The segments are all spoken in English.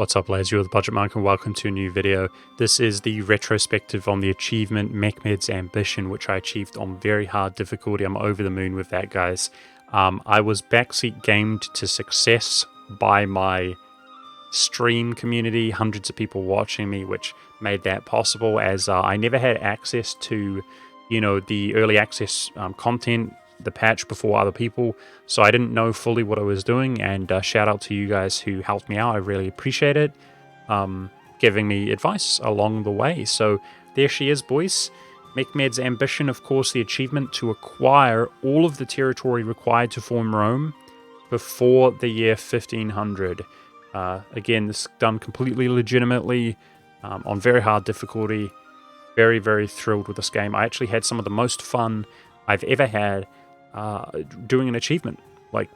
What's up, lads? You're the Budget Monk and welcome to a new video. This is the retrospective on the achievement Mehmet's Ambition, which I achieved on very hard difficulty. I'm over the moon with that, guys. I was backseat gamed to success by my stream community, hundreds of people watching me, which made that possible, as I never had access to, the early access content, the patch before other people, so I didn't know fully what I was doing. And shout out to you guys who helped me out. I really appreciate it, giving me advice along the way. So there she is, boys. Mehmet's Ambition, of course, the achievement to acquire all of the territory required to form Rome before the year 1500. Again, this is done completely legitimately, on very hard difficulty. Very, very thrilled with this game. I actually had some of the most fun I've ever had doing an achievement,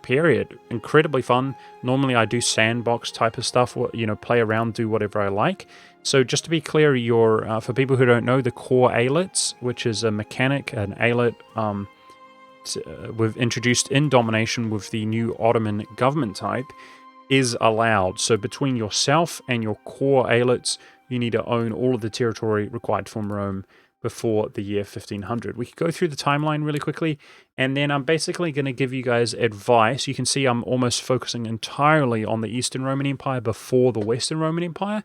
period. Incredibly fun. Normally I do sandbox type of stuff, play around, do whatever I like. So just to be clear, for people who don't know, the core aylets, which is a mechanic, an aylet, we've introduced in domination with the new Ottoman government type, is allowed. So between yourself and your core aylets, you need to own all of the territory required to form Rome before the year 1500. We could go through the timeline really quickly, and then I'm basically going to give you guys advice. You can see I'm almost focusing entirely on the Eastern Roman Empire before the Western Roman Empire,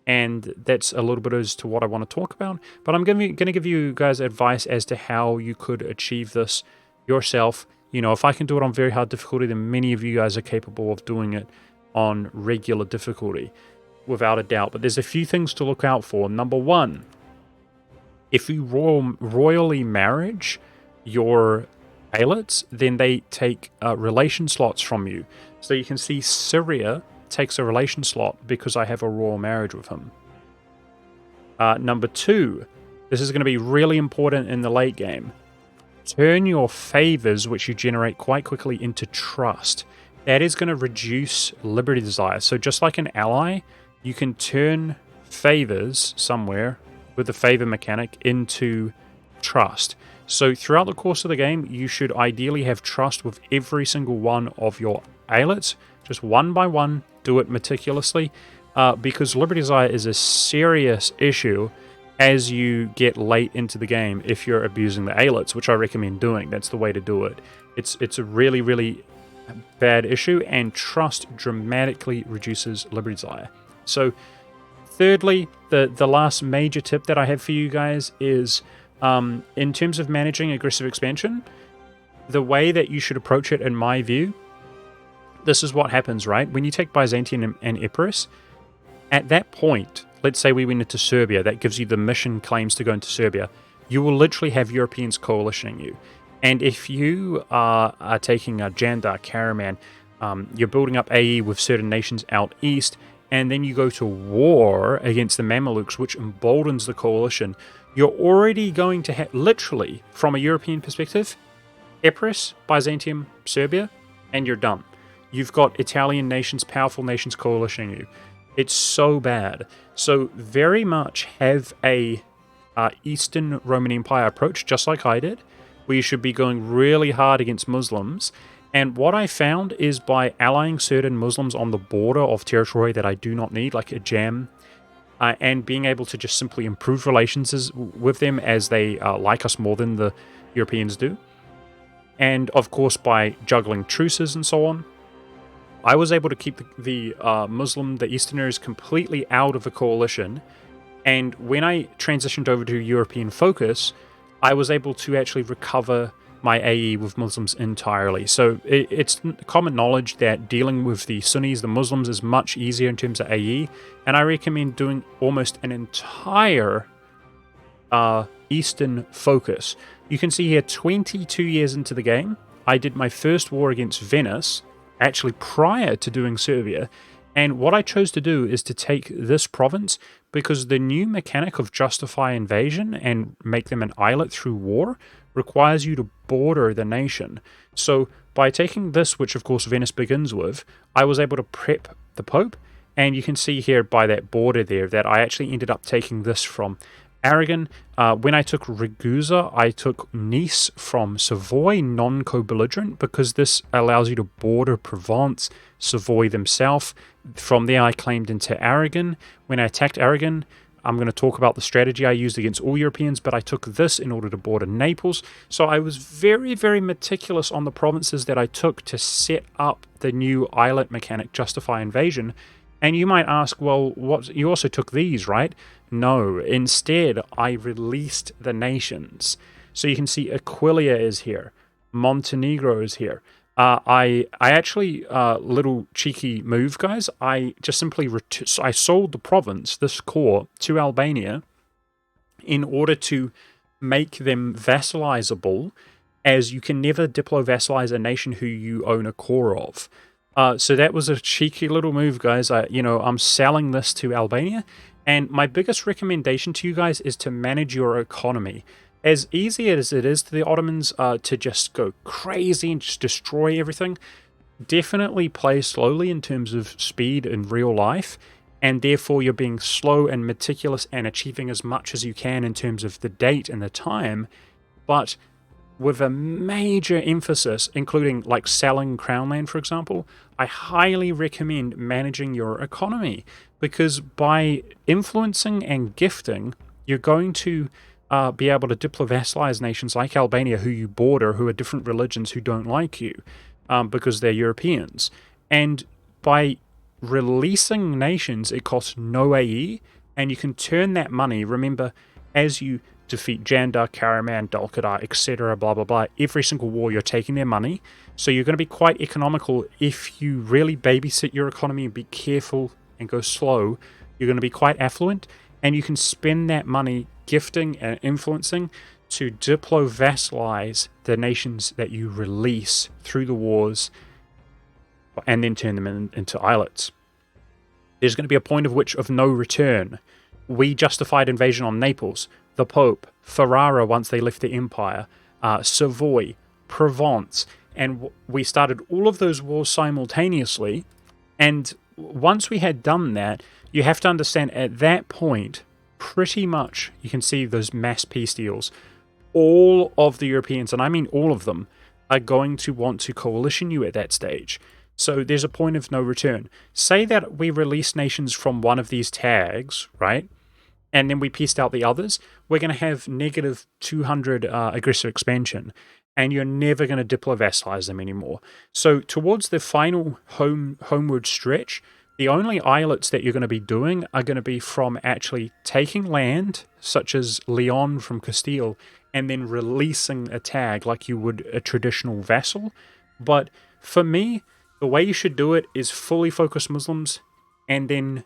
and that's a little bit as to what I want to talk about. But I'm going to give you guys advice as to how you could achieve this yourself. If I can do it on very hard difficulty, then many of you guys are capable of doing it on regular difficulty, without a doubt. But there's a few things to look out for. Number one, if you royally marriage your aylets, then they take relation slots from you. So you can see Syria takes a relation slot because I have a royal marriage with him. Number two, this is going to be really important in the late game. Turn your favors, which you generate quite quickly, into trust. That is going to reduce liberty desire. So just like an ally, you can turn favors somewhere with the favor mechanic into trust. So throughout the course of the game, you should ideally have trust with every single one of your aylets, just one by one. Do it meticulously, because liberty desire is a serious issue as you get late into the game if you're abusing the aylets, which I recommend doing. That's the way to do it. It's a really, really bad issue, and trust dramatically reduces liberty desire. So thirdly, the last major tip that I have for you guys is, in terms of managing aggressive expansion, the way that you should approach it, in my view, this is what happens, right? When you take Byzantium and Epirus, at that point, let's say we went into Serbia, that gives you the mission claims to go into Serbia, you will literally have Europeans coalitioning you. And if you are taking Jandar, Karaman, you're building up AE with certain nations out east, and then you go to war against the Mamelukes, which emboldens the coalition, you're already going to have, literally, from a European perspective, Epirus, Byzantium, Serbia, and you're done. You've got Italian nations, powerful nations coalitioning you. It's so bad. So very much have a Eastern Roman Empire approach, just like I did, where you should be going really hard against Muslims. And what I found is by allying certain Muslims on the border of territory that I do not need, like a jam, and being able to just simply improve relations with them as they like us more than the Europeans do. And of course, by juggling truces and so on, I was able to keep the Easterners completely out of the coalition. And when I transitioned over to European focus, I was able to actually recover my AE with Muslims entirely. So it's common knowledge that dealing with the Sunnis, the Muslims, is much easier in terms of AE, and I recommend doing almost an entire Eastern focus. You can see here, 22 years into the game, I did my first war against Venice, actually prior to doing Serbia, and what I chose to do is to take this province because the new mechanic of justify invasion and make them an islet through war requires you to border the nation. So by taking this, which of course Venice begins with, I was able to prep the Pope, and you can see here by that border there that I actually ended up taking this from Aragon. When I took Ragusa, I took Nice from Savoy, non-co-belligerent, because this allows you to border Provence, Savoy themselves. From there, I claimed into Aragon. When I attacked Aragon, I'm going to talk about the strategy I used against all Europeans, but I took this in order to border Naples. So I was very, very meticulous on the provinces that I took to set up the new islet mechanic, Justify Invasion. And you might ask, well, what? You also took these, right? No, instead, I released the nations. So you can see Aquilia is here. Montenegro is here. I actually, little cheeky move, guys. I just simply I sold the province, this core, to Albania in order to make them vassalizable, as you can never diplo-vassalize a nation who you own a core of. So that was a cheeky little move, guys. I'm selling this to Albania, and my biggest recommendation to you guys is to manage your economy. As easy as it is to the Ottomans to just go crazy and just destroy everything, definitely play slowly in terms of speed in real life, and therefore you're being slow and meticulous and achieving as much as you can in terms of the date and the time, but with a major emphasis, including like selling Crown Land, for example. I highly recommend managing your economy, because by influencing and gifting, you're going to be able to diplo-vassalize nations like Albania, who you border, who are different religions, who don't like you, because they're Europeans. And by releasing nations, it costs no AE, and you can turn that money, remember, as you defeat Jandar, Karaman, Dalkadar, etc., blah, blah, blah. Every single war, you're taking their money. So you're going to be quite economical if you really babysit your economy and be careful and go slow. You're going to be quite affluent, and you can spend that money gifting and influencing to diplo-vassalize the nations that you release through the wars and then turn them into islets. There's going to be a point of no return. We justified invasion on Naples, the Pope, Ferrara once they left the empire, Savoy, Provence, and we started all of those wars simultaneously. And once we had done that, you have to understand at that point, pretty much, you can see those mass peace deals, all of the Europeans, and I mean all of them, are going to want to coalition you at that stage. So there's a point of no return. Say that we release nations from one of these tags, right? And then we pieced out the others, we're going to have negative 200 aggressive expansion, and you're never going to diplo-vassalize them anymore. So towards the final homeward stretch, the only islets that you're going to be doing are going to be from actually taking land, such as Leon from Castile, and then releasing a tag like you would a traditional vassal. But for me, the way you should do it is fully focus Muslims, and then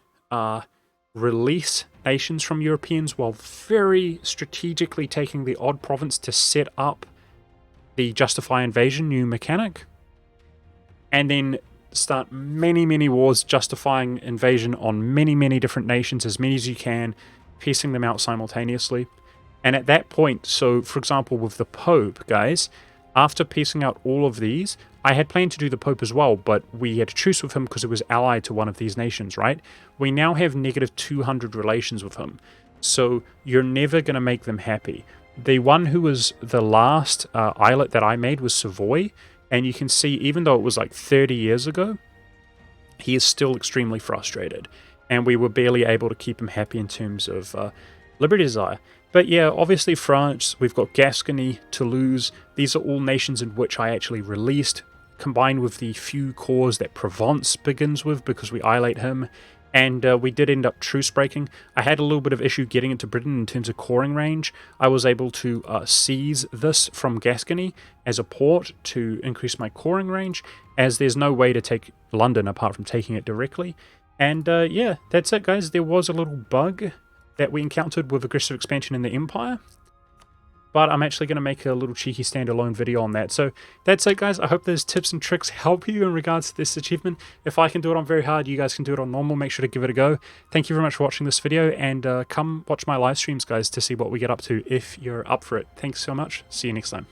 release nations from Europeans while very strategically taking the odd province to set up the Justify Invasion new mechanic, and then start many, many wars justifying invasion on many, many different nations, as many as you can, piecing them out simultaneously. And at that point, so for example with the Pope, guys, after piecing out all of these, I had planned to do the Pope as well, but we had a truce with him because it was allied to one of these nations, right? We now have negative 200 relations with him. So you're never going to make them happy. The one who was the last islet that I made was Savoy, and you can see, even though it was like 30 years ago, he is still extremely frustrated, and we were barely able to keep him happy in terms of liberty desire. But yeah, obviously France, we've got Gascony, Toulouse, these are all nations in which I actually released, combined with the few cores that Provence begins with because we isolate him, and we did end up truce breaking. I had a little bit of issue getting into Britain in terms of coring range. I was able to seize this from Gascony as a port to increase my coring range, as there's no way to take London apart from taking it directly. And yeah, that's it, guys. There was a little bug that we encountered with aggressive expansion in the Empire, but I'm actually going to make a little cheeky standalone video on that. So that's it, guys. I hope those tips and tricks help you in regards to this achievement. If I can do it on very hard, you guys can do it on normal. Make sure to give it a go. Thank you very much for watching this video, and come watch my live streams, guys, to see what we get up to if you're up for it. Thanks so much. See you next time.